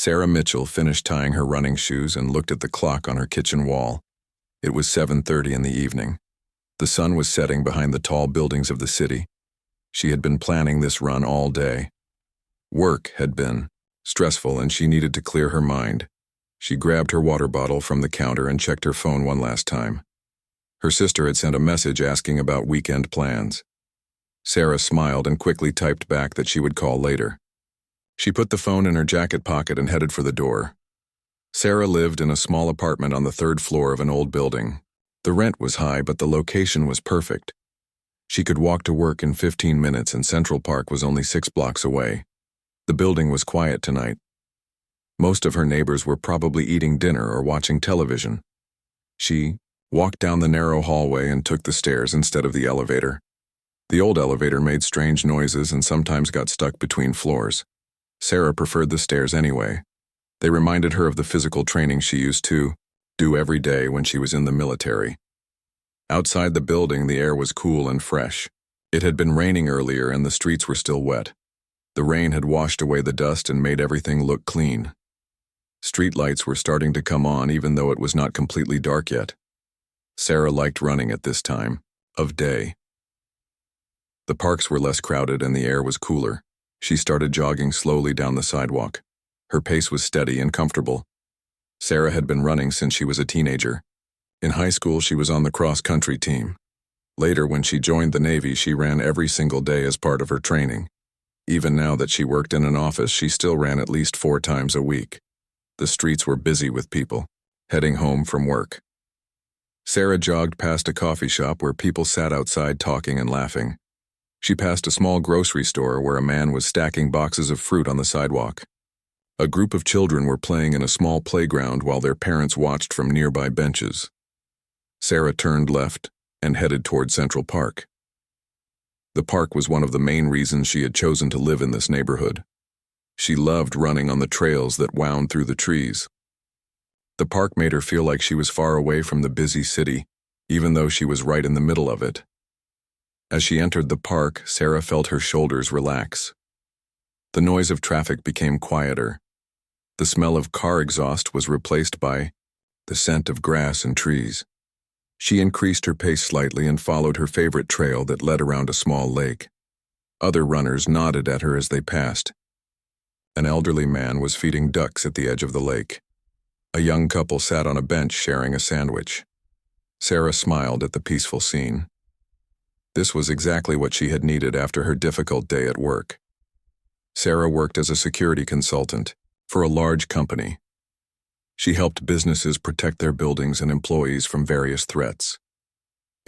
Sarah Mitchell finished tying her running shoes and looked at the clock on her kitchen wall. It was 7:30 in the evening. The sun was setting behind the tall buildings of the city. She had been planning this run all day. Work had been stressful and she needed to clear her mind. She grabbed her water bottle from the counter and checked her phone one last time. Her sister had sent a message asking about weekend plans. Sarah smiled and quickly typed back that she would call later. She put the phone in her jacket pocket and headed for the door. Sarah lived in a small apartment on the third floor of an old building. The rent was high, but the location was perfect. She could walk to work in 15 minutes and Central Park was only 6 blocks away. The building was quiet tonight. Most of her neighbors were probably eating dinner or watching television. She walked down the narrow hallway and took the stairs instead of the elevator. The old elevator made strange noises and sometimes got stuck between floors. Sarah preferred the stairs anyway. They reminded her of the physical training she used to do every day when she was in the military. Outside the building, the air was cool and fresh. It had been raining earlier and the streets were still wet. The rain had washed away the dust and made everything look clean. Street lights were starting to come on even though it was not completely dark yet. Sarah liked running at this time of day. The parks were less crowded and the air was cooler. She started jogging slowly down the sidewalk. Her pace was steady and comfortable. Sarah had been running since she was a teenager. In high school, she was on the cross-country team. Later, when she joined the Navy, she ran every single day as part of her training. Even now that she worked in an office, she still ran at least 4 times a week. The streets were busy with people, heading home from work. Sarah jogged past a coffee shop where people sat outside talking and laughing. She passed a small grocery store where a man was stacking boxes of fruit on the sidewalk. A group of children were playing in a small playground while their parents watched from nearby benches. Sarah turned left and headed toward Central Park. The park was one of the main reasons she had chosen to live in this neighborhood. She loved running on the trails that wound through the trees. The park made her feel like she was far away from the busy city, even though she was right in the middle of it. As she entered the park, Sarah felt her shoulders relax. The noise of traffic became quieter. The smell of car exhaust was replaced by the scent of grass and trees. She increased her pace slightly and followed her favorite trail that led around a small lake. Other runners nodded at her as they passed. An elderly man was feeding ducks at the edge of the lake. A young couple sat on a bench sharing a sandwich. Sarah smiled at the peaceful scene. This was exactly what she had needed after her difficult day at work. Sarah worked as a security consultant for a large company. She helped businesses protect their buildings and employees from various threats.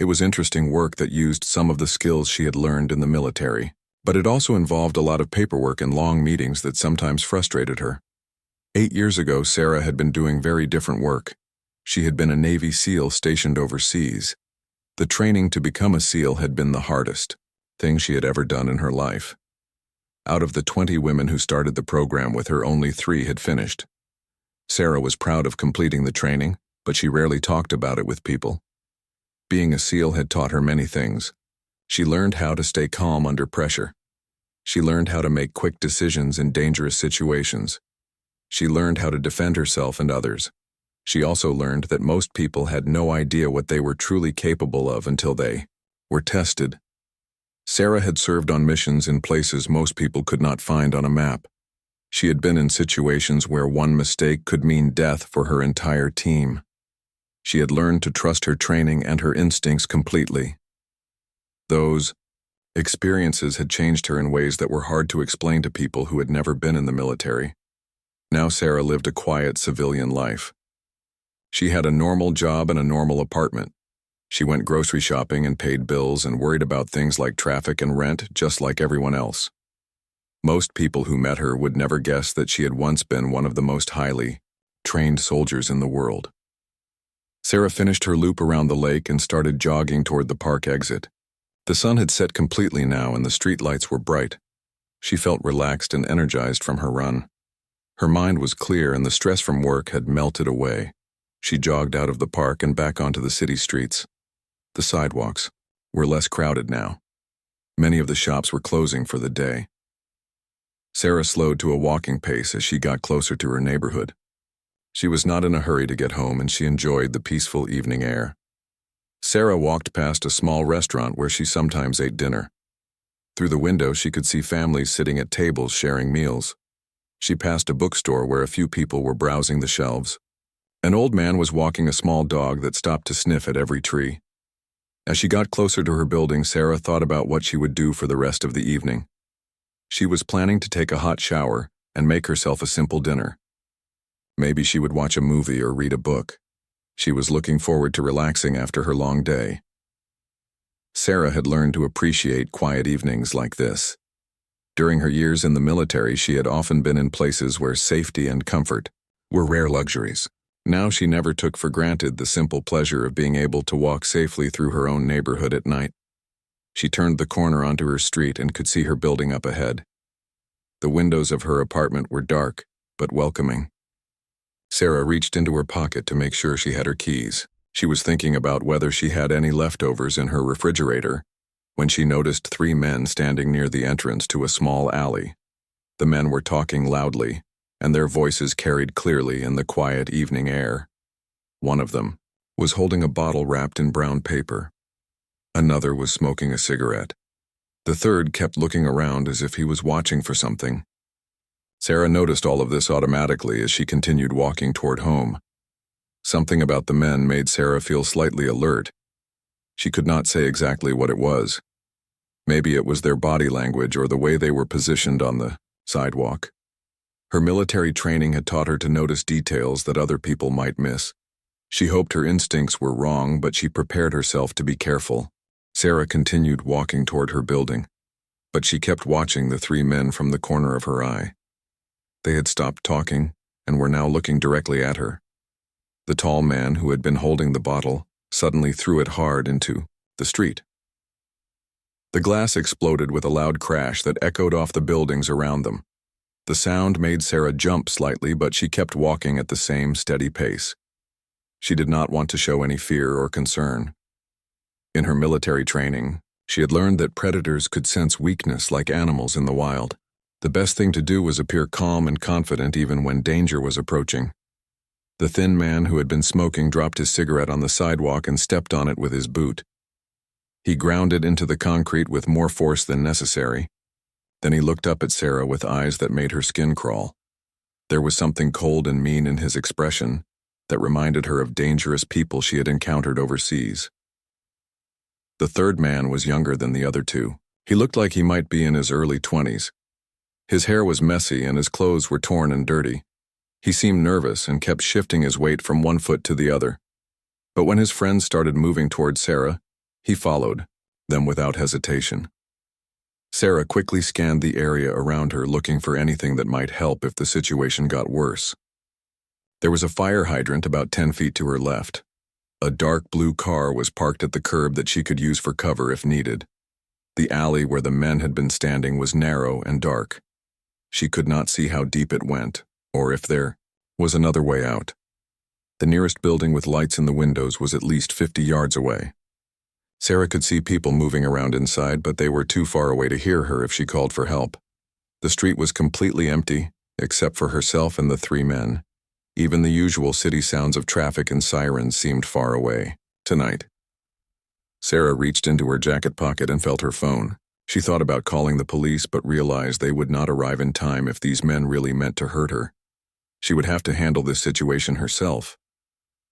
It was interesting work that used some of the skills she had learned in the military, but it also involved a lot of paperwork and long meetings that sometimes frustrated her. 8 years ago, Sarah had been doing very different work. She had been a Navy SEAL stationed overseas. The training to become a SEAL had been the hardest thing she had ever done in her life. Out of the 20 women who started the program with her, only 3 had finished. Sarah was proud of completing the training, but she rarely talked about it with people. Being a SEAL had taught her many things. She learned how to stay calm under pressure. She learned how to make quick decisions in dangerous situations. She learned how to defend herself and others. She also learned that most people had no idea what they were truly capable of until they were tested. Sarah had served on missions in places most people could not find on a map. She had been in situations where one mistake could mean death for her entire team. She had learned to trust her training and her instincts completely. Those experiences had changed her in ways that were hard to explain to people who had never been in the military. Now Sarah lived a quiet civilian life. She had a normal job and a normal apartment. She went grocery shopping and paid bills and worried about things like traffic and rent just like everyone else. Most people who met her would never guess that she had once been one of the most highly trained soldiers in the world. Sarah finished her loop around the lake and started jogging toward the park exit. The sun had set completely now and the street lights were bright. She felt relaxed and energized from her run. Her mind was clear and the stress from work had melted away. She jogged out of the park and back onto the city streets. The sidewalks were less crowded now. Many of the shops were closing for the day. Sarah slowed to a walking pace as she got closer to her neighborhood. She was not in a hurry to get home, and she enjoyed the peaceful evening air. Sarah walked past a small restaurant where she sometimes ate dinner. Through the window, she could see families sitting at tables sharing meals. She passed a bookstore where a few people were browsing the shelves. An old man was walking a small dog that stopped to sniff at every tree. As she got closer to her building, Sarah thought about what she would do for the rest of the evening. She was planning to take a hot shower and make herself a simple dinner. Maybe she would watch a movie or read a book. She was looking forward to relaxing after her long day. Sarah had learned to appreciate quiet evenings like this. During her years in the military, she had often been in places where safety and comfort were rare luxuries. Now she never took for granted the simple pleasure of being able to walk safely through her own neighborhood at night. She turned the corner onto her street and could see her building up ahead. The windows of her apartment were dark, but welcoming. Sarah reached into her pocket to make sure she had her keys. She was thinking about whether she had any leftovers in her refrigerator when she noticed 3 men standing near the entrance to a small alley. The men were talking loudly, and their voices carried clearly in the quiet evening air. One of them was holding a bottle wrapped in brown paper. Another was smoking a cigarette. The third kept looking around as if he was watching for something. Sarah noticed all of this automatically as she continued walking toward home. Something about the men made Sarah feel slightly alert. She could not say exactly what it was. Maybe it was their body language or the way they were positioned on the sidewalk. Her military training had taught her to notice details that other people might miss. She hoped her instincts were wrong, but she prepared herself to be careful. Sarah continued walking toward her building, but she kept watching the 3 men from the corner of her eye. They had stopped talking and were now looking directly at her. The tall man who had been holding the bottle suddenly threw it hard into the street. The glass exploded with a loud crash that echoed off the buildings around them. The sound made Sarah jump slightly, but she kept walking at the same steady pace. She did not want to show any fear or concern. In her military training, she had learned that predators could sense weakness like animals in the wild. The best thing to do was appear calm and confident even when danger was approaching. The thin man who had been smoking dropped his cigarette on the sidewalk and stepped on it with his boot. He ground it into the concrete with more force than necessary. Then he looked up at Sarah with eyes that made her skin crawl. There was something cold and mean in his expression that reminded her of dangerous people she had encountered overseas. The third man was younger than the other 2. He looked like he might be in his early 20s. His hair was messy and his clothes were torn and dirty. He seemed nervous and kept shifting his weight from one foot to the other. But when his friends started moving toward Sarah, he followed them without hesitation. Sarah quickly scanned the area around her, looking for anything that might help if the situation got worse. There was a fire hydrant about 10 feet to her left. A dark blue car was parked at the curb that she could use for cover if needed. The alley where the men had been standing was narrow and dark. She could not see how deep it went, or if there was another way out. The nearest building with lights in the windows was at least 50 yards away. Sarah could see people moving around inside, but they were too far away to hear her if she called for help. The street was completely empty, except for herself and the 3 men. Even the usual city sounds of traffic and sirens seemed far away tonight. Sarah reached into her jacket pocket and felt her phone. She thought about calling the police, but realized they would not arrive in time if these men really meant to hurt her. She would have to handle this situation herself.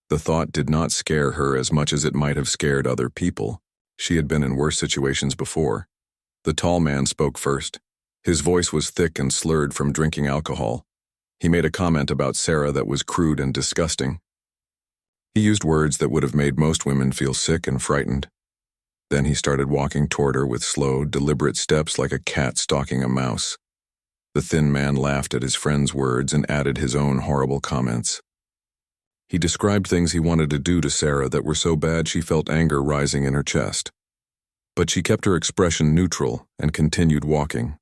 The thought did not scare her as much as it might have scared other people. She had been in worse situations before. The tall man spoke first. His voice was thick and slurred from drinking alcohol. He made a comment about Sarah that was crude and disgusting. He used words that would have made most women feel sick and frightened. Then he started walking toward her with slow, deliberate steps like a cat stalking a mouse. The thin man laughed at his friend's words and added his own horrible comments. He described things he wanted to do to Sarah that were so bad she felt anger rising in her chest. But she kept her expression neutral and continued walking.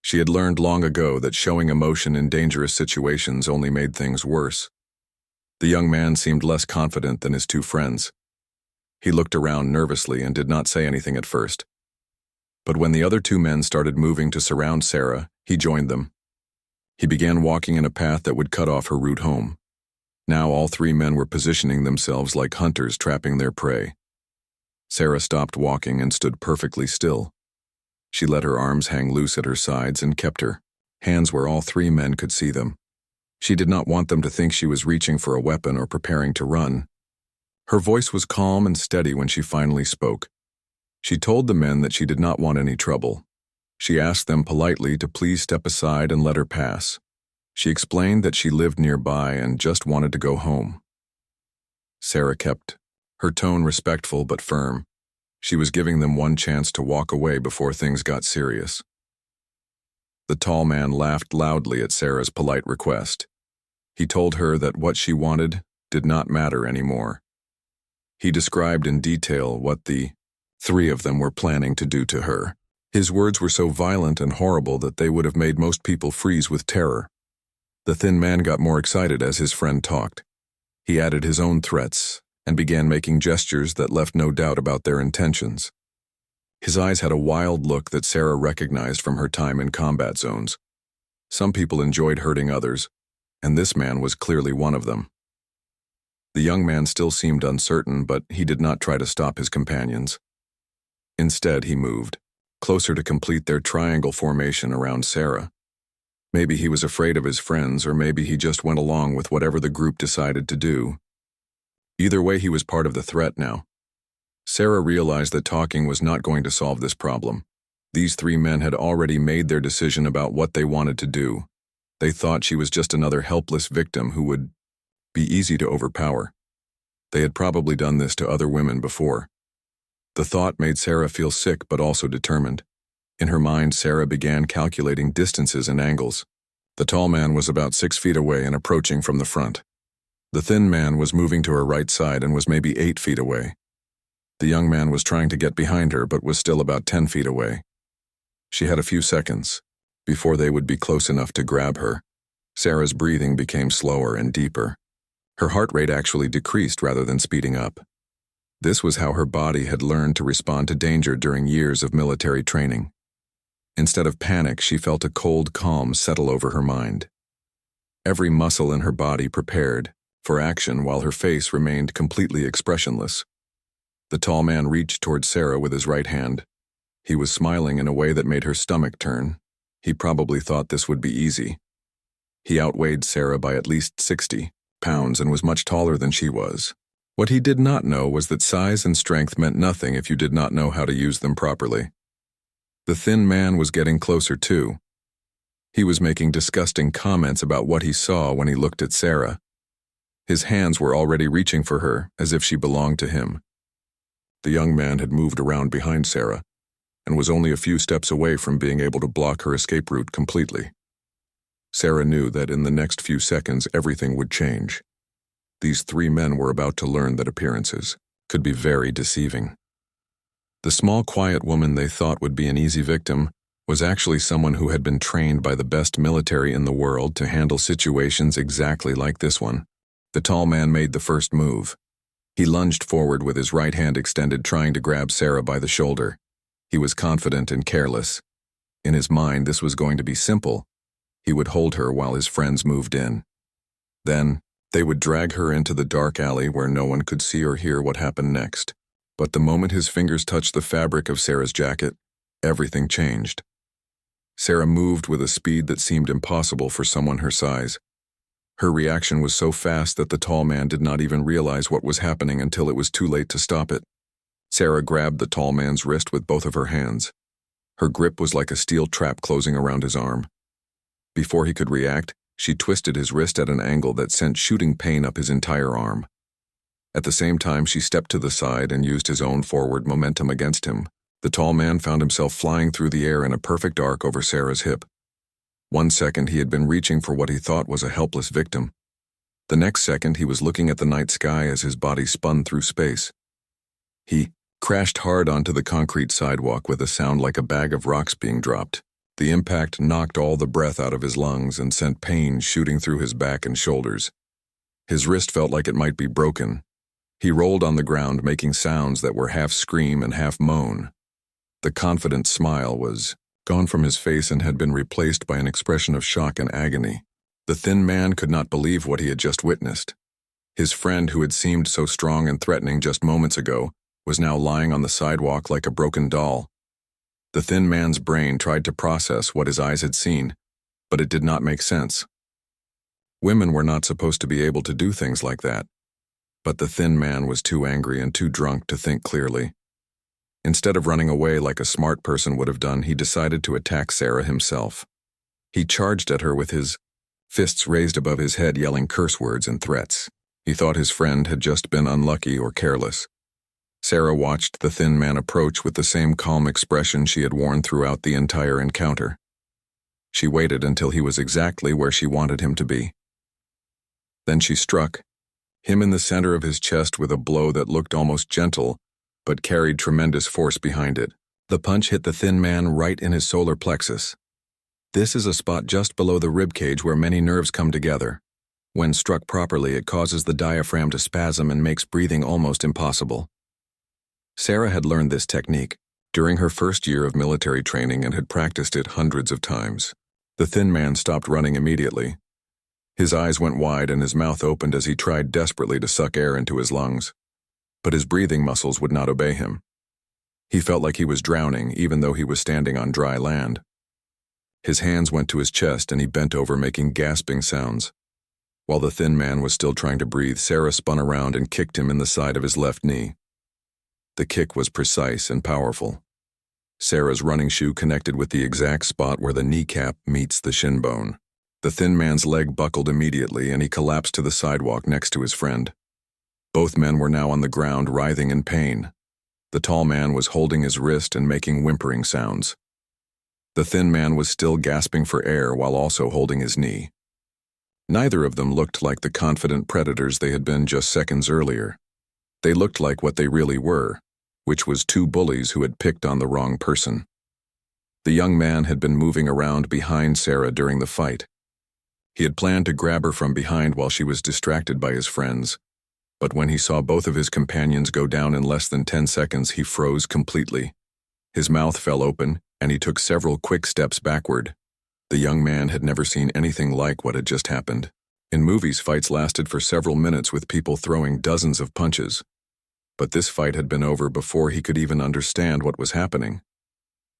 She had learned long ago that showing emotion in dangerous situations only made things worse. The young man seemed less confident than his 2 friends. He looked around nervously and did not say anything at first. But when the other 2 men started moving to surround Sarah, He joined them. He began walking in a path that would cut off her route home. Now all three men were positioning themselves like hunters trapping their prey. Sarah stopped walking and stood perfectly still. She let her arms hang loose at her sides and kept her hands where all three men could see them. She did not want them to think she was reaching for a weapon or preparing to run. Her voice was calm and steady when she finally spoke. She told the men that she did not want any trouble. She asked them politely to please step aside and let her pass. She explained that she lived nearby and just wanted to go home. Sarah kept her tone respectful but firm. She was giving them one chance to walk away before things got serious. The tall man laughed loudly at Sarah's polite request. He told her that what she wanted did not matter anymore. He described in detail what the three of them were planning to do to her. His words were so violent and horrible that they would have made most people freeze with terror. The thin man got more excited as his friend talked. He added his own threats and began making gestures that left no doubt about their intentions. His eyes had a wild look that Sarah recognized from her time in combat zones. Some people enjoyed hurting others, and this man was clearly one of them. The young man still seemed uncertain, but he did not try to stop his companions. Instead, he moved closer to complete their triangle formation around Sarah. Maybe he was afraid of his friends, or maybe he just went along with whatever the group decided to do. Either way, he was part of the threat now. Sarah realized that talking was not going to solve this problem. These three men had already made their decision about what they wanted to do. They thought she was just another helpless victim who would be easy to overpower. They had probably done this to other women before. The thought made Sarah feel sick but also determined. In her mind, Sarah began calculating distances and angles. The tall man was about 6 feet away and approaching from the front. The thin man was moving to her right side and was maybe 8 feet away. The young man was trying to get behind her but was still about 10 feet away. She had a few seconds before they would be close enough to grab her. Sarah's breathing became slower and deeper. Her heart rate actually decreased rather than speeding up. This was how her body had learned to respond to danger during years of military training. Instead of panic, she felt a cold calm settle over her mind. Every muscle in her body prepared for action while her face remained completely expressionless. The tall man reached toward Sarah with his right hand. He was smiling in a way that made her stomach turn. He probably thought this would be easy. He outweighed Sarah by at least 60 pounds and was much taller than she was. What he did not know was that size and strength meant nothing if you did not know how to use them properly. The thin man was getting closer too. He was making disgusting comments about what he saw when he looked at Sarah. His hands were already reaching for her, as if she belonged to him. The young man had moved around behind Sarah and was only a few steps away from being able to block her escape route completely. Sarah knew that in the next few seconds everything would change. These three men were about to learn that appearances could be very deceiving. The small, quiet woman they thought would be an easy victim was actually someone who had been trained by the best military in the world to handle situations exactly like this one. The tall man made the first move. He lunged forward with his right hand extended, trying to grab Sarah by the shoulder. He was confident and careless. In his mind, this was going to be simple. He would hold her while his friends moved in. Then, they would drag her into the dark alley where no one could see or hear what happened next. But the moment his fingers touched the fabric of Sarah's jacket, everything changed. Sarah moved with a speed that seemed impossible for someone her size. Her reaction was so fast that the tall man did not even realize what was happening until it was too late to stop it. Sarah grabbed the tall man's wrist with both of her hands. Her grip was like a steel trap closing around his arm. Before he could react, she twisted his wrist at an angle that sent shooting pain up his entire arm. At the same time, she stepped to the side and used his own forward momentum against him. The tall man found himself flying through the air in a perfect arc over Sarah's hip. 1 second, he had been reaching for what he thought was a helpless victim. The next second, he was looking at the night sky as his body spun through space. He crashed hard onto the concrete sidewalk with a sound like a bag of rocks being dropped. The impact knocked all the breath out of his lungs and sent pain shooting through his back and shoulders. His wrist felt like it might be broken. He rolled on the ground, making sounds that were half scream and half moan. The confident smile was gone from his face and had been replaced by an expression of shock and agony. The thin man could not believe what he had just witnessed. His friend, who had seemed so strong and threatening just moments ago, was now lying on the sidewalk like a broken doll. The thin man's brain tried to process what his eyes had seen, but it did not make sense. Women were not supposed to be able to do things like that. But the thin man was too angry and too drunk to think clearly. Instead of running away like a smart person would have done, he decided to attack Sarah himself. He charged at her with his fists raised above his head, yelling curse words and threats. He thought his friend had just been unlucky or careless. Sarah watched the thin man approach with the same calm expression she had worn throughout the entire encounter. She waited until he was exactly where she wanted him to be. Then she struck him in the center of his chest with a blow that looked almost gentle, but carried tremendous force behind it. The punch hit the thin man right in his solar plexus. This is a spot just below the ribcage where many nerves come together. When struck properly, it causes the diaphragm to spasm and makes breathing almost impossible. Sarah had learned this technique during her first year of military training and had practiced it hundreds of times. The thin man stopped running immediately. His eyes went wide and his mouth opened as he tried desperately to suck air into his lungs. But his breathing muscles would not obey him. He felt like he was drowning, even though he was standing on dry land. His hands went to his chest and he bent over, making gasping sounds. While the thin man was still trying to breathe, Sarah spun around and kicked him in the side of his left knee. The kick was precise and powerful. Sarah's running shoe connected with the exact spot where the kneecap meets the shin bone. The thin man's leg buckled immediately and he collapsed to the sidewalk next to his friend. Both men were now on the ground, writhing in pain. The tall man was holding his wrist and making whimpering sounds. The thin man was still gasping for air while also holding his knee. Neither of them looked like the confident predators they had been just seconds earlier. They looked like what they really were, which was two bullies who had picked on the wrong person. The young man had been moving around behind Sarah during the fight. He had planned to grab her from behind while she was distracted by his friends, but when he saw both of his companions go down in less than 10 seconds, he froze completely. His mouth fell open, and he took several quick steps backward. The young man had never seen anything like what had just happened. In movies, fights lasted for several minutes with people throwing dozens of punches. But this fight had been over before he could even understand what was happening.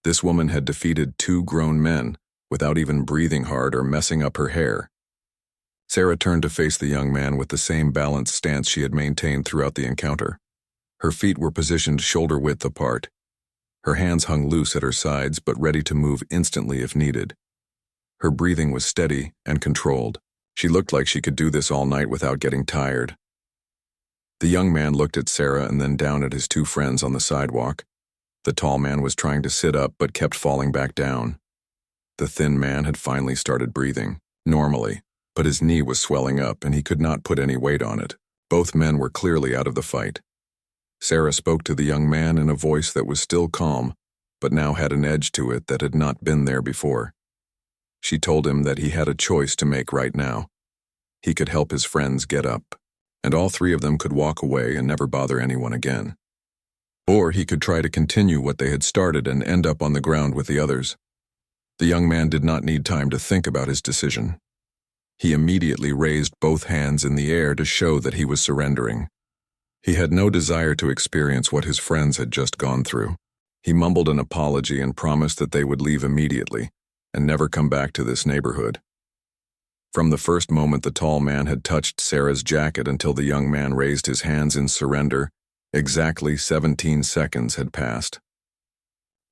This woman had defeated two grown men without even breathing hard or messing up her hair. Sarah turned to face the young man with the same balanced stance she had maintained throughout the encounter. Her feet were positioned shoulder-width apart. Her hands hung loose at her sides but ready to move instantly if needed. Her breathing was steady and controlled. She looked like she could do this all night without getting tired. The young man looked at Sarah and then down at his two friends on the sidewalk. The tall man was trying to sit up but kept falling back down. The thin man had finally started breathing, normally, but his knee was swelling up and he could not put any weight on it. Both men were clearly out of the fight. Sarah spoke to the young man in a voice that was still calm, but now had an edge to it that had not been there before. She told him that he had a choice to make right now. He could help his friends get up, and all three of them could walk away and never bother anyone again. Or he could try to continue what they had started and end up on the ground with the others. The young man did not need time to think about his decision. He immediately raised both hands in the air to show that he was surrendering. He had no desire to experience what his friends had just gone through. He mumbled an apology and promised that they would leave immediately and never come back to this neighborhood. From the first moment the tall man had touched Sarah's jacket until the young man raised his hands in surrender, exactly 17 seconds had passed.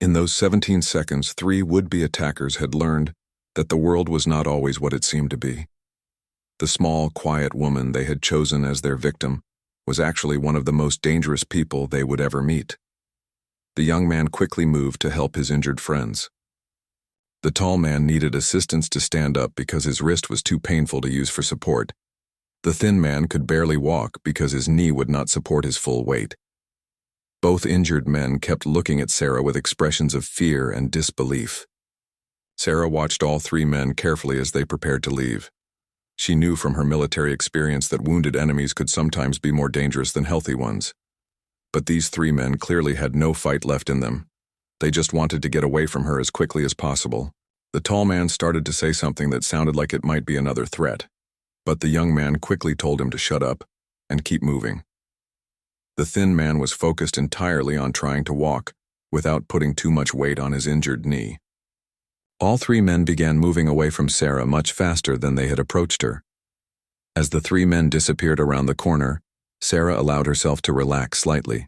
In those 17 seconds, three would-be attackers had learned that the world was not always what it seemed to be. The small, quiet woman they had chosen as their victim was actually one of the most dangerous people they would ever meet. The young man quickly moved to help his injured friends. The tall man needed assistance to stand up because his wrist was too painful to use for support. The thin man could barely walk because his knee would not support his full weight. Both injured men kept looking at Sarah with expressions of fear and disbelief. Sarah watched all three men carefully as they prepared to leave. She knew from her military experience that wounded enemies could sometimes be more dangerous than healthy ones. But these three men clearly had no fight left in them. They just wanted to get away from her as quickly as possible. The tall man started to say something that sounded like it might be another threat, but the young man quickly told him to shut up and keep moving. The thin man was focused entirely on trying to walk, without putting too much weight on his injured knee. All three men began moving away from Sarah much faster than they had approached her. As the three men disappeared around the corner, Sarah allowed herself to relax slightly.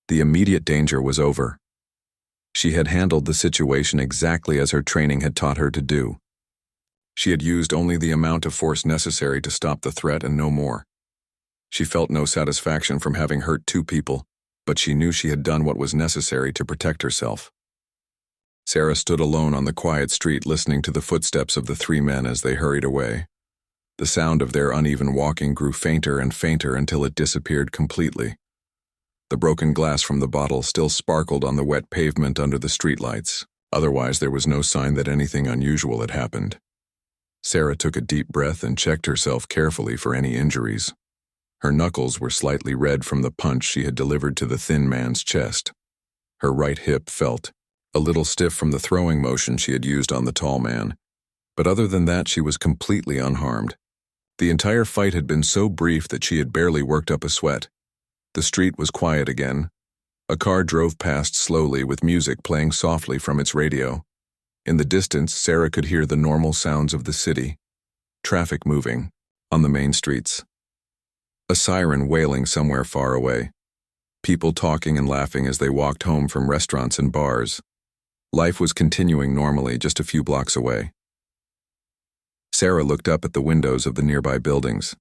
The immediate danger was over. She had handled the situation exactly as her training had taught her to do. She had used only the amount of force necessary to stop the threat and no more. She felt no satisfaction from having hurt two people, but she knew she had done what was necessary to protect herself. Sarah stood alone on the quiet street listening to the footsteps of the three men as they hurried away. The sound of their uneven walking grew fainter and fainter until it disappeared completely. The broken glass from the bottle still sparkled on the wet pavement under the streetlights. Otherwise, there was no sign that anything unusual had happened. Sarah took a deep breath and checked herself carefully for any injuries. Her knuckles were slightly red from the punch she had delivered to the thin man's chest. Her right hip felt a little stiff from the throwing motion she had used on the tall man, but other than that she was completely unharmed. The entire fight had been so brief that she had barely worked up a sweat. The street was quiet again. A car drove past slowly with music playing softly from its radio. In the distance, Sarah could hear the normal sounds of the city. Traffic moving on the main streets. A siren wailing somewhere far away. People talking and laughing as they walked home from restaurants and bars. Life was continuing normally just a few blocks away. Sarah looked up at the windows of the nearby buildings.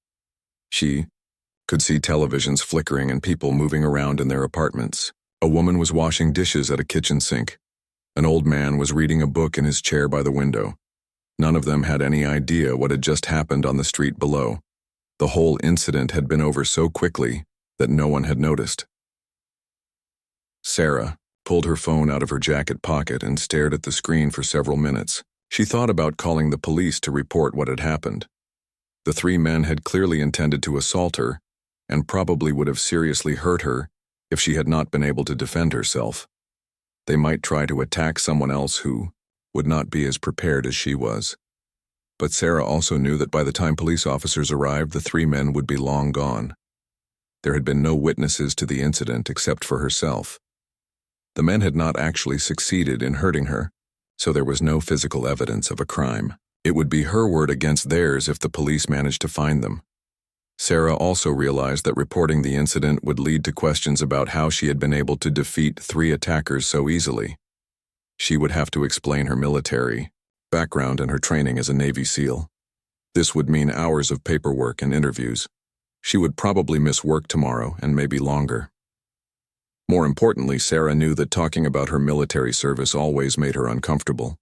She could see televisions flickering and people moving around in their apartments. A woman was washing dishes at a kitchen sink. An old man was reading a book in his chair by the window. None of them had any idea what had just happened on the street below. The whole incident had been over so quickly that no one had noticed. Sarah pulled her phone out of her jacket pocket and stared at the screen for several minutes. She thought about calling the police to report what had happened. The three men had clearly intended to assault her, and probably would have seriously hurt her if she had not been able to defend herself. They might try to attack someone else who would not be as prepared as she was. But Sarah also knew that by the time police officers arrived, the three men would be long gone. There had been no witnesses to the incident except for herself. The men had not actually succeeded in hurting her, so there was no physical evidence of a crime. It would be her word against theirs if the police managed to find them. Sarah also realized that reporting the incident would lead to questions about how she had been able to defeat three attackers so easily. She would have to explain her military background and her training as a Navy SEAL. This would mean hours of paperwork and interviews. She would probably miss work tomorrow and maybe longer. More importantly, Sarah knew that talking about her military service always made her uncomfortable.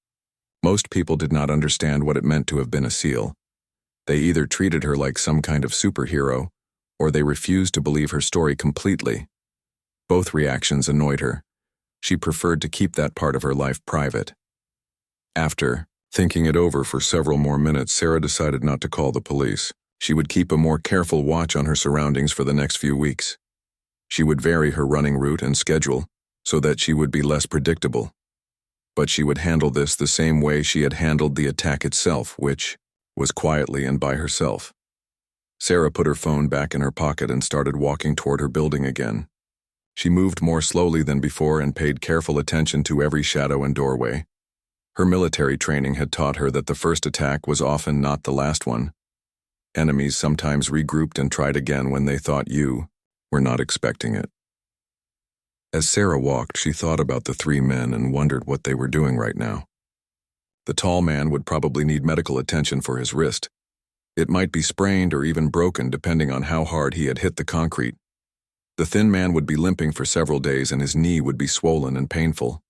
Most people did not understand what it meant to have been a SEAL. They either treated her like some kind of superhero, or they refused to believe her story completely. Both reactions annoyed her. She preferred to keep that part of her life private. After thinking it over for several more minutes, Sarah decided not to call the police. She would keep a more careful watch on her surroundings for the next few weeks. She would vary her running route and schedule so that she would be less predictable. But she would handle this the same way she had handled the attack itself, which was quietly and by herself. Sarah put her phone back in her pocket and started walking toward her building again. She moved more slowly than before and paid careful attention to every shadow and doorway. Her military training had taught her that the first attack was often not the last one. Enemies sometimes regrouped and tried again when they thought you were not expecting it. As Sarah walked, she thought about the three men and wondered what they were doing right now. The tall man would probably need medical attention for his wrist. It might be sprained or even broken depending on how hard he had hit the concrete. The thin man would be limping for several days and his knee would be swollen and painful.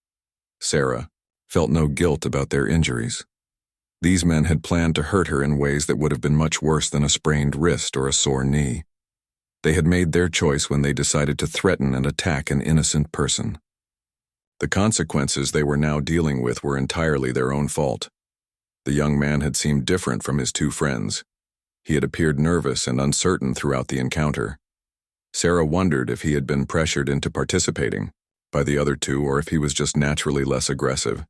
Sarah felt no guilt about their injuries. These men had planned to hurt her in ways that would have been much worse than a sprained wrist or a sore knee. They had made their choice when they decided to threaten and attack an innocent person. The consequences they were now dealing with were entirely their own fault. The young man had seemed different from his two friends. He had appeared nervous and uncertain throughout the encounter. Sarah wondered if he had been pressured into participating, by the other two or if he was just naturally less aggressive.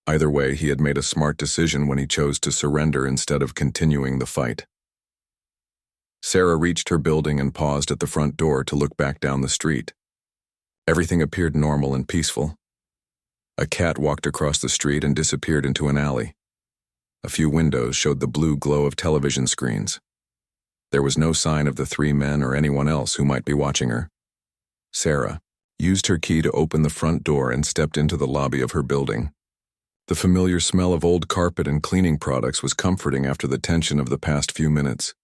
Either way, he had made a smart decision when he chose to surrender instead of continuing the fight. Sarah reached her building and paused at the front door to look back down the street. Everything appeared normal and peaceful. A cat walked across the street and disappeared into an alley. A few windows showed the blue glow of television screens. There was no sign of the three men or anyone else who might be watching her. Sarah used her key to open the front door and stepped into the lobby of her building. The familiar smell of old carpet and cleaning products was comforting after the tension of the past few minutes.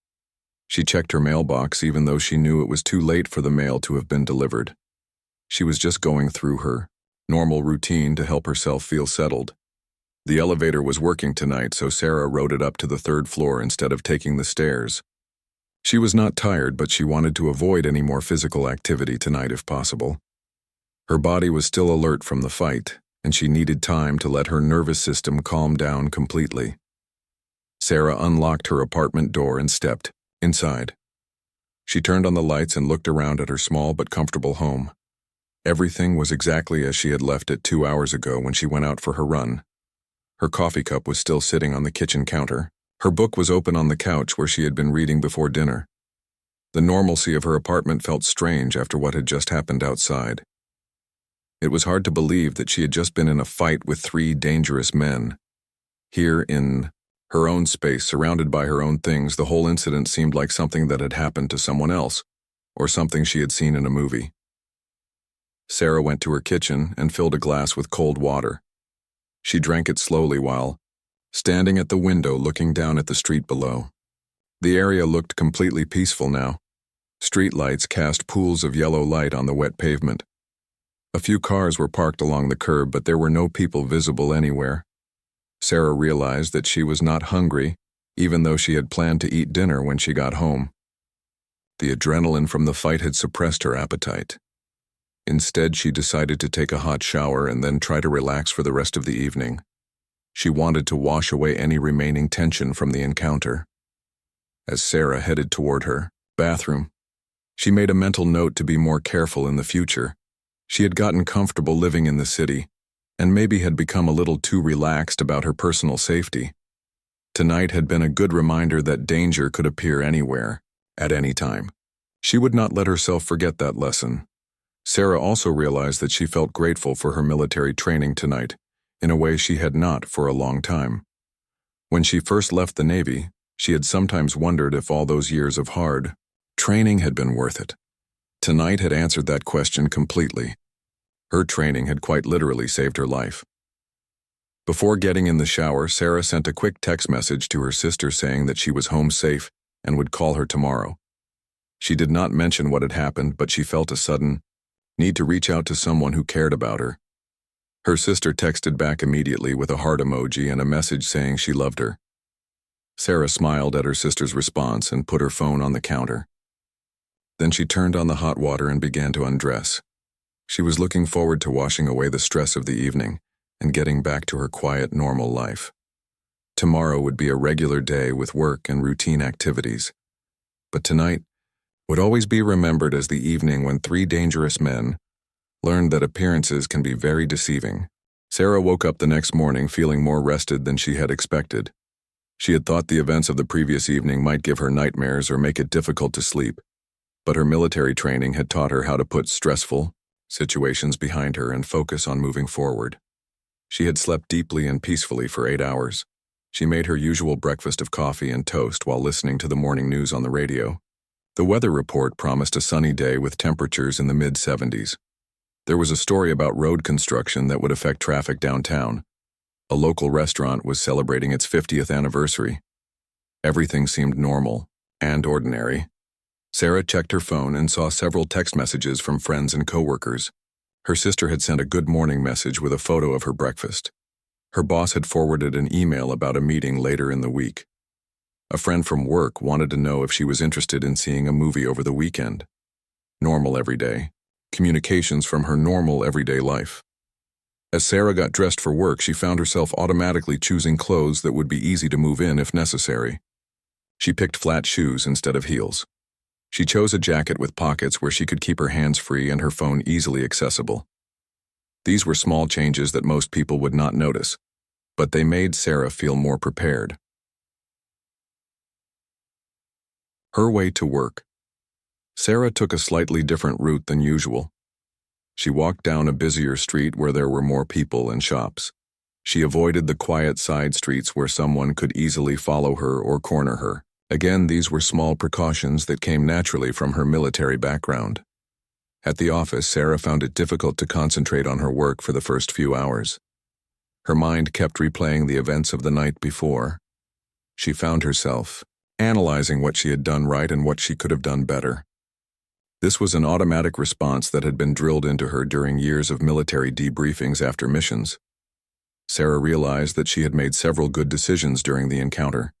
She checked her mailbox even though she knew it was too late for the mail to have been delivered. She was just going through her normal routine to help herself feel settled. The elevator was working tonight, so Sarah rode it up to the third floor instead of taking the stairs. She was not tired, but she wanted to avoid any more physical activity tonight if possible. Her body was still alert from the fight, and she needed time to let her nervous system calm down completely. Sarah unlocked her apartment door and stepped inside. She turned on the lights and looked around at her small but comfortable home. Everything was exactly as she had left it 2 hours ago when she went out for her run. Her coffee cup was still sitting on the kitchen counter. Her book was open on the couch where she had been reading before dinner. The normalcy of her apartment felt strange after what had just happened outside. It was hard to believe that she had just been in a fight with 3 dangerous men. Here in her own space, surrounded by her own things, the whole incident seemed like something that had happened to someone else, or something she had seen in a movie. Sarah went to her kitchen and filled a glass with cold water. She drank it slowly while standing at the window looking down at the street below. The area looked completely peaceful now. Street lights cast pools of yellow light on the wet pavement. A few cars were parked along the curb, but there were no people visible anywhere. Sarah realized that she was not hungry, even though she had planned to eat dinner when she got home. The adrenaline from the fight had suppressed her appetite. Instead, she decided to take a hot shower and then try to relax for the rest of the evening. She wanted to wash away any remaining tension from the encounter. As Sarah headed toward her bathroom, she made a mental note to be more careful in the future. She had gotten comfortable living in the city, and maybe had become a little too relaxed about her personal safety. Tonight had been a good reminder that danger could appear anywhere, at any time. She would not let herself forget that lesson. Sarah also realized that she felt grateful for her military training tonight, in a way she had not for a long time. When she first left the Navy, she had sometimes wondered if all those years of hard training had been worth it. Tonight had answered that question completely. Her training had quite literally saved her life. Before getting in the shower, Sarah sent a quick text message to her sister saying that she was home safe and would call her tomorrow. She did not mention what had happened, but she felt a sudden need to reach out to someone who cared about her. Her sister texted back immediately with a heart emoji and a message saying she loved her. Sarah smiled at her sister's response and put her phone on the counter. Then she turned on the hot water and began to undress. She was looking forward to washing away the stress of the evening and getting back to her quiet, normal life. Tomorrow would be a regular day with work and routine activities. But tonight would always be remembered as the evening when 3 dangerous men learned that appearances can be very deceiving. Sarah woke up the next morning feeling more rested than she had expected. She had thought the events of the previous evening might give her nightmares or make it difficult to sleep, but her military training had taught her how to put stressful situations behind her and focus on moving forward. She had slept deeply and peacefully for 8 hours. She made her usual breakfast of coffee and toast while listening to the morning news on the radio. The weather report promised a sunny day with temperatures in the mid-70s. There was a story about road construction that would affect traffic downtown. A local restaurant was celebrating its 50th anniversary. Everything seemed normal and ordinary. Sarah checked her phone and saw several text messages from friends and coworkers. Her sister had sent a good morning message with a photo of her breakfast. Her boss had forwarded an email about a meeting later in the week. A friend from work wanted to know if she was interested in seeing a movie over the weekend. Normal every day. Communications from her normal everyday life. As Sarah got dressed for work, she found herself automatically choosing clothes that would be easy to move in if necessary. She picked flat shoes instead of heels. She chose a jacket with pockets where she could keep her hands free and her phone easily accessible. These were small changes that most people would not notice, but they made Sarah feel more prepared. Her way to work. Sarah took a slightly different route than usual. She walked down a busier street where there were more people and shops. She avoided the quiet side streets where someone could easily follow her or corner her. Again, these were small precautions that came naturally from her military background. At the office, Sarah found it difficult to concentrate on her work for the first few hours. Her mind kept replaying the events of the night before. She found herself analyzing what she had done right and what she could have done better. This was an automatic response that had been drilled into her during years of military debriefings after missions. Sarah realized that she had made several good decisions during the encounter.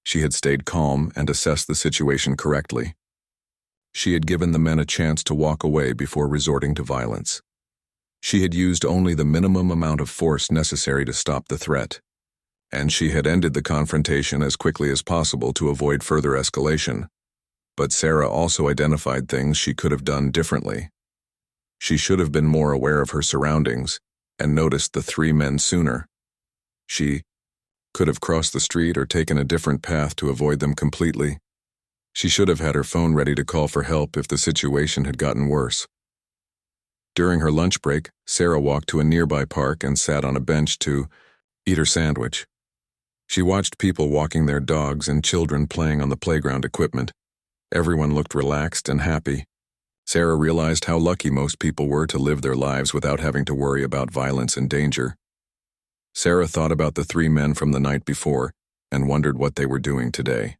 She had stayed calm and assessed the situation correctly. She had given the men a chance to walk away before resorting to violence. She had used only the minimum amount of force necessary to stop the threat, and she had ended the confrontation as quickly as possible to avoid further escalation. But Sarah also identified things she could have done differently. She should have been more aware of her surroundings and noticed the 3 men sooner. She could have crossed the street or taken a different path to avoid them completely. She should have had her phone ready to call for help if the situation had gotten worse. During her lunch break, Sarah walked to a nearby park and sat on a bench to eat her sandwich. She watched people walking their dogs and children playing on the playground equipment. Everyone looked relaxed and happy. Sarah realized how lucky most people were to live their lives without having to worry about violence and danger. Sarah thought about the 3 men from the night before and wondered what they were doing today.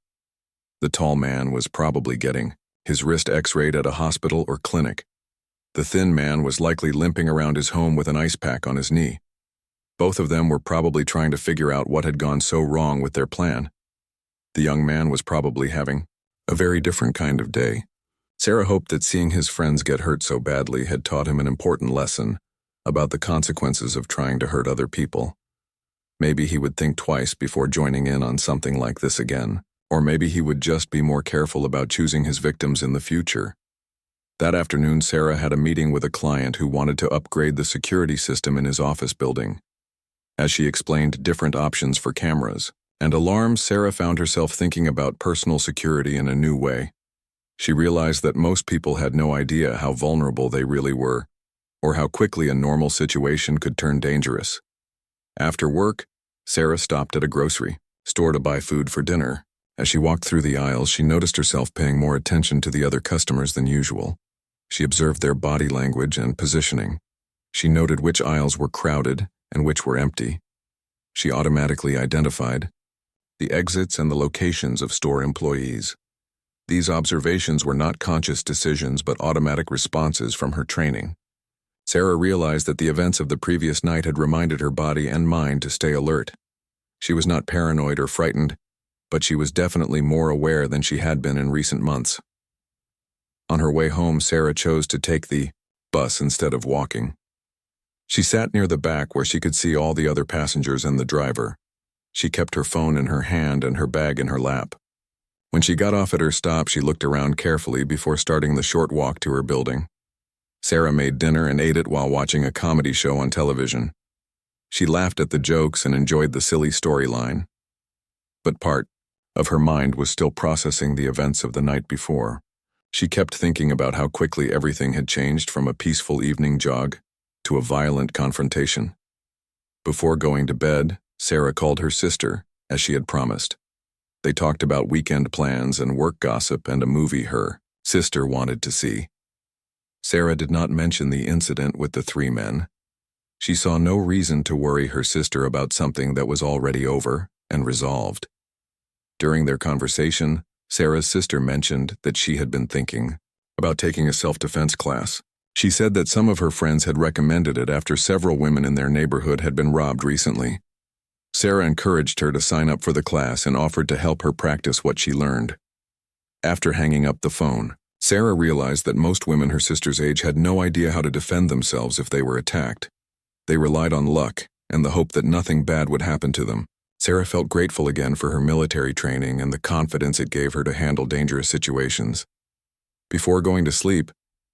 The tall man was probably getting his wrist x-rayed at a hospital or clinic. The thin man was likely limping around his home with an ice pack on his knee. Both of them were probably trying to figure out what had gone so wrong with their plan. The young man was probably having a very different kind of day. Sarah hoped that seeing his friends get hurt so badly had taught him an important lesson about the consequences of trying to hurt other people. Maybe he would think twice before joining in on something like this again, or maybe he would just be more careful about choosing his victims in the future. That afternoon, Sarah had a meeting with a client who wanted to upgrade the security system in his office building. As she explained different options for cameras and alarms, Sarah found herself thinking about personal security in a new way. She realized that most people had no idea how vulnerable they really were, or how quickly a normal situation could turn dangerous. After work, Sarah stopped at a grocery store to buy food for dinner. As she walked through the aisles, she noticed herself paying more attention to the other customers than usual. She observed their body language and positioning. She noted which aisles were crowded and which were empty. She automatically identified the exits and the locations of store employees. These observations were not conscious decisions but automatic responses from her training. Sarah realized that the events of the previous night had reminded her body and mind to stay alert. She was not paranoid or frightened, but she was definitely more aware than she had been in recent months. On her way home, Sarah chose to take the bus instead of walking. She sat near the back where she could see all the other passengers and the driver. She kept her phone in her hand and her bag in her lap. When she got off at her stop, she looked around carefully before starting the short walk to her building. Sarah made dinner and ate it while watching a comedy show on television. She laughed at the jokes and enjoyed the silly storyline. But part of her mind was still processing the events of the night before. She kept thinking about how quickly everything had changed from a peaceful evening jog to a violent confrontation. Before going to bed, Sarah called her sister, as she had promised. They talked about weekend plans and work gossip and a movie her sister wanted to see. Sarah did not mention the incident with the 3 men. She saw no reason to worry her sister about something that was already over and resolved. During their conversation, Sarah's sister mentioned that she had been thinking about taking a self-defense class. She said that some of her friends had recommended it after several women in their neighborhood had been robbed recently. Sarah encouraged her to sign up for the class and offered to help her practice what she learned. After hanging up the phone, Sarah realized that most women her sister's age had no idea how to defend themselves if they were attacked. They relied on luck and the hope that nothing bad would happen to them. Sarah felt grateful again for her military training and the confidence it gave her to handle dangerous situations. Before going to sleep,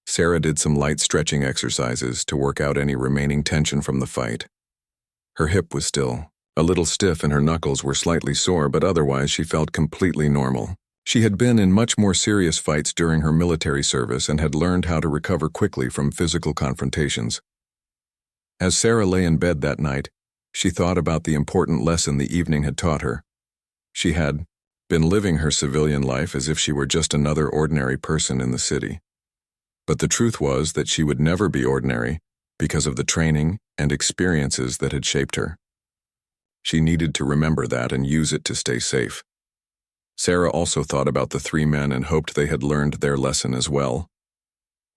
Sarah did some light stretching exercises to work out any remaining tension from the fight. Her hip was still a little stiff and her knuckles were slightly sore, but otherwise she felt completely normal. She had been in much more serious fights during her military service and had learned how to recover quickly from physical confrontations. As Sarah lay in bed that night, she thought about the important lesson the evening had taught her. She had been living her civilian life as if she were just another ordinary person in the city. But the truth was that she would never be ordinary because of the training and experiences that had shaped her. She needed to remember that and use it to stay safe. Sarah also thought about the three men and hoped they had learned their lesson as well.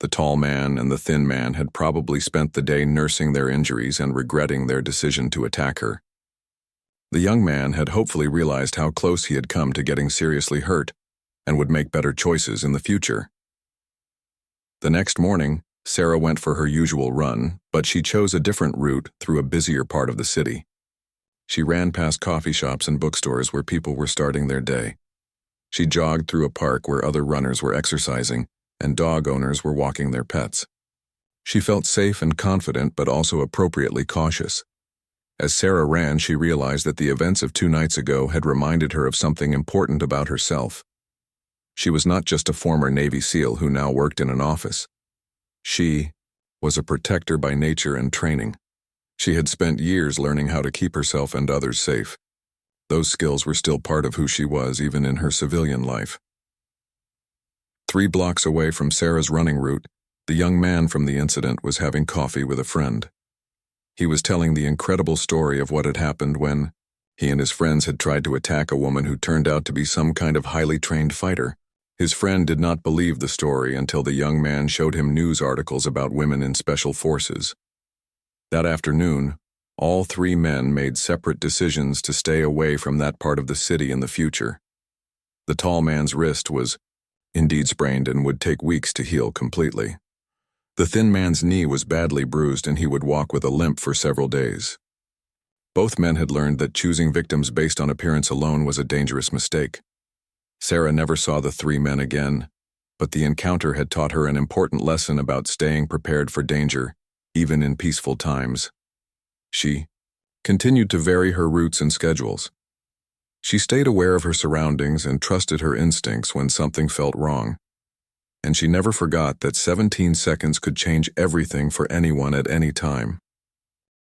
The tall man and the thin man had probably spent the day nursing their injuries and regretting their decision to attack her. The young man had hopefully realized how close he had come to getting seriously hurt and would make better choices in the future. The next morning, Sarah went for her usual run, but she chose a different route through a busier part of the city. She ran past coffee shops and bookstores where people were starting their day. She jogged through a park where other runners were exercising and dog owners were walking their pets. She felt safe and confident, but also appropriately cautious. As Sarah ran, she realized that the events of 2 nights ago had reminded her of something important about herself. She was not just a former Navy SEAL who now worked in an office. She was a protector by nature and training. She had spent years learning how to keep herself and others safe. Those skills were still part of who she was even in her civilian life. 3 blocks away from Sarah's running route, the young man from the incident was having coffee with a friend. He was telling the incredible story of what had happened when he and his friends had tried to attack a woman who turned out to be some kind of highly trained fighter. His friend did not believe the story until the young man showed him news articles about women in special forces. That afternoon, all 3 men made separate decisions to stay away from that part of the city in the future. The tall man's wrist was indeed sprained and would take weeks to heal completely. The thin man's knee was badly bruised and he would walk with a limp for several days. Both men had learned that choosing victims based on appearance alone was a dangerous mistake. Sarah never saw the 3 men again, but the encounter had taught her an important lesson about staying prepared for danger, even in peaceful times. She continued to vary her routes and schedules. She stayed aware of her surroundings and trusted her instincts when something felt wrong. And she never forgot that 17 seconds could change everything for anyone at any time.